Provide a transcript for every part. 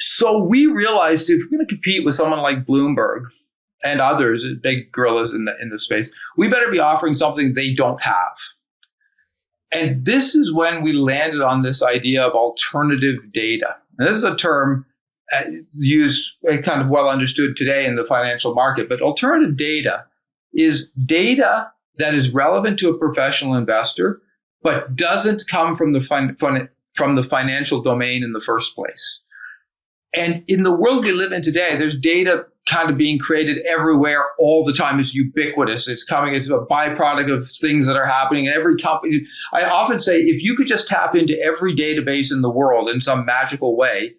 So we realized if we're going to compete with someone like Bloomberg and others, big gorillas in the space, we better be offering something they don't have. And this is when we landed on this idea of alternative data. And this is a term used kind of well understood today in the financial market, but alternative data is data that is relevant to a professional investor, but doesn't come from the financial domain in the first place. And in the world we live in today, there's data kind of being created everywhere all the time. It's ubiquitous. It's a byproduct of things that are happening in every company. I often say, if you could just tap into every database in the world in some magical way,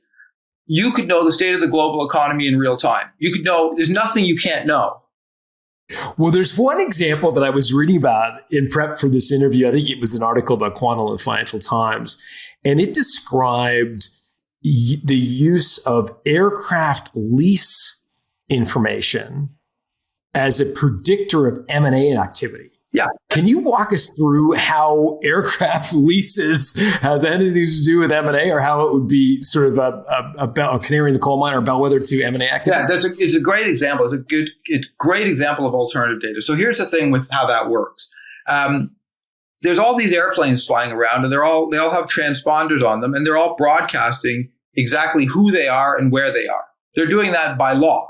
you could know the state of the global economy in real time. You could know, there's nothing you can't know. Well, there's one example that I was reading about in prep for this interview. I think it was an article about quantum in the Financial Times, and it described the use of aircraft lease information as a predictor of M&A activity. Yeah. Can you walk us through how aircraft leases has anything to do with M&A, or how it would be sort of a canary in the coal mine or bellwether to M&A activity? Yeah, it's a great example. It's a great example of alternative data. So here's the thing with how that works. There's all these airplanes flying around, and they all have transponders on them, and they're all broadcasting exactly who they are and where they are. They're doing that by law.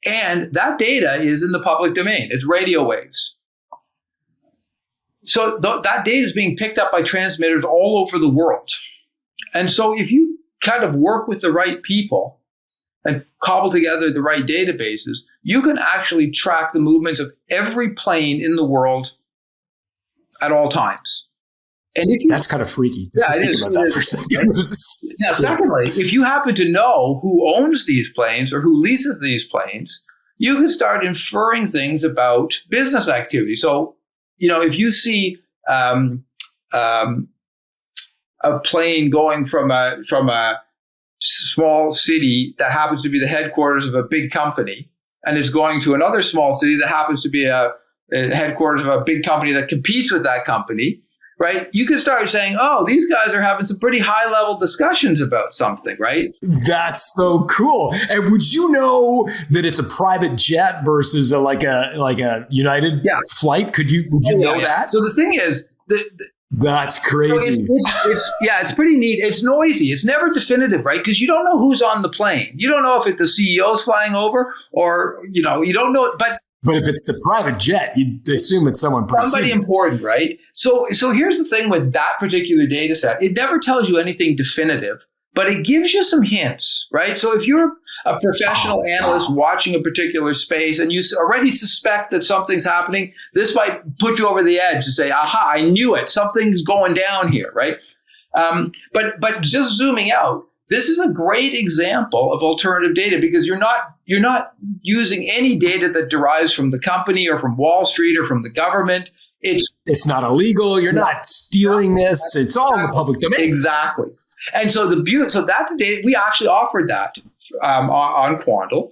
And that data is in the public domain. It's radio waves. So that data is being picked up by transmitters all over the world. And so if you kind of work with the right people and cobble together the right databases, you can actually track the movements of every plane in the world at all times. And that's kind of freaky. Yeah, it is. Now, secondly, if you happen to know who owns these planes or who leases these planes, you can start inferring things about business activity. So, if you see a plane going from a small city that happens to be the headquarters of a big company, and it's going to another small city that happens to be a headquarters of a big company that competes with that company, right? You can start saying, oh, these guys are having some pretty high level discussions about something, right? That's so cool. And would you know that it's a private jet versus like a United flight? Would you know that? So the thing is, that's crazy. So it's pretty neat. It's noisy. It's never definitive, right? Because you don't know who's on the plane. You don't know if the CEO is flying over, or you don't know. But if it's the private jet, you'd assume it's somebody important, right? So here's the thing with that particular data set. It never tells you anything definitive, but it gives you some hints, right? So if you're a professional analyst watching a particular space and you already suspect that something's happening, this might put you over the edge to say, aha, I knew it. Something's going down here, right? But just zooming out, this is a great example of alternative data, because you're not using any data that derives from the company or from Wall Street or from the government. It's not illegal. You're not stealing this. It's all in the public domain. Exactly. And so so that's the data. We actually offered that on Quandl.